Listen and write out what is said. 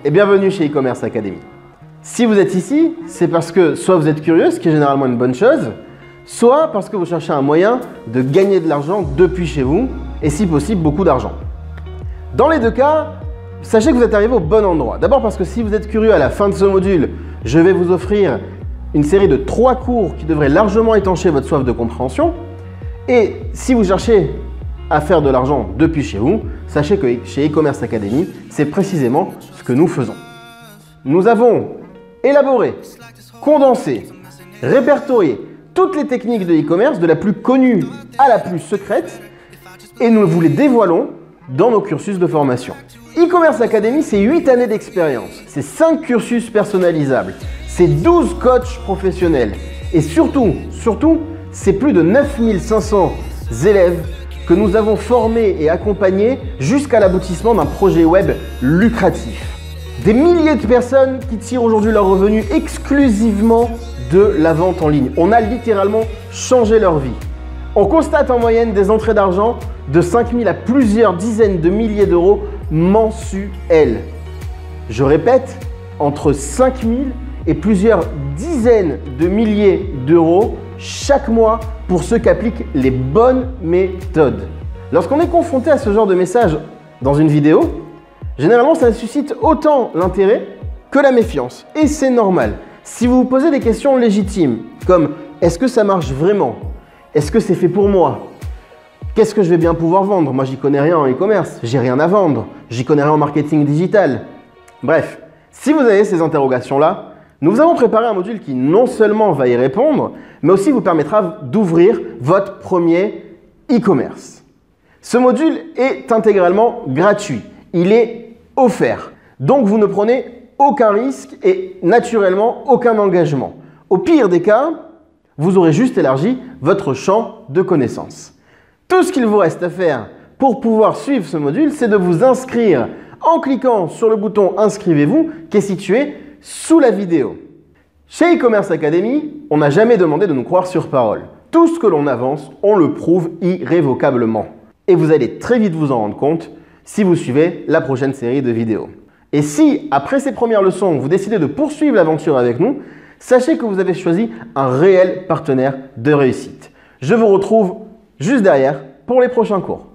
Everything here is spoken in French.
et bienvenue chez e-commerce Academy. Si vous êtes ici, c'est parce que soit vous êtes curieux, ce qui est généralement une bonne chose, soit parce que vous cherchez un moyen de gagner de l'argent depuis chez vous, et si possible, beaucoup d'argent. Dans les deux cas, sachez que vous êtes arrivé au bon endroit. D'abord parce que si vous êtes curieux, à la fin de ce module, je vais vous offrir une série de 3 cours qui devraient largement étancher votre soif de compréhension. Et si vous cherchez à faire de l'argent depuis chez vous, sachez que chez e-commerce Academy, c'est précisément ce que nous faisons. Nous avons élaboré, condensé, répertorié toutes les techniques de e-commerce, de la plus connue à la plus secrète, et nous vous les dévoilons dans nos cursus de formation. E-commerce Academy, c'est 8 années d'expérience, c'est 5 cursus personnalisables, c'est 12 coachs professionnels, et surtout, c'est plus de 9500 élèves que nous avons formés et accompagnés jusqu'à l'aboutissement d'un projet web lucratif. Des milliers de personnes qui tirent aujourd'hui leurs revenus exclusivement de la vente en ligne. On a littéralement changé leur vie. On constate en moyenne des entrées d'argent de 5 000 à plusieurs dizaines de milliers d'euros mensuels. Je répète, entre 5 000 et plusieurs dizaines de milliers d'euros chaque mois pour ceux qui appliquent les bonnes méthodes. Lorsqu'on est confronté à ce genre de message dans une vidéo, généralement ça suscite autant l'intérêt que la méfiance. Et c'est normal. Si vous vous posez des questions légitimes, comme est-ce que ça marche vraiment? Est-ce que c'est fait pour moi? Qu'est-ce que je vais bien pouvoir vendre? Moi, j'y connais rien en e-commerce, j'ai rien à vendre, j'y connais rien en marketing digital. Bref, si vous avez ces interrogations-là, nous vous avons préparé un module qui non seulement va y répondre, mais aussi vous permettra d'ouvrir votre premier e-commerce. Ce module est intégralement gratuit, il est offert. Donc, vous ne prenez aucun risque et naturellement aucun engagement. Au pire des cas, vous aurez juste élargi votre champ de connaissances. Tout ce qu'il vous reste à faire pour pouvoir suivre ce module, c'est de vous inscrire en cliquant sur le bouton « Inscrivez-vous » qui est situé sous la vidéo. Chez e-commerce Academy, on n'a jamais demandé de nous croire sur parole. Tout ce que l'on avance, on le prouve irrévocablement. Et vous allez très vite vous en rendre compte si vous suivez la prochaine série de vidéos. Et si, après ces premières leçons, vous décidez de poursuivre l'aventure avec nous, sachez que vous avez choisi un réel partenaire de réussite. Je vous retrouve juste derrière pour les prochains cours.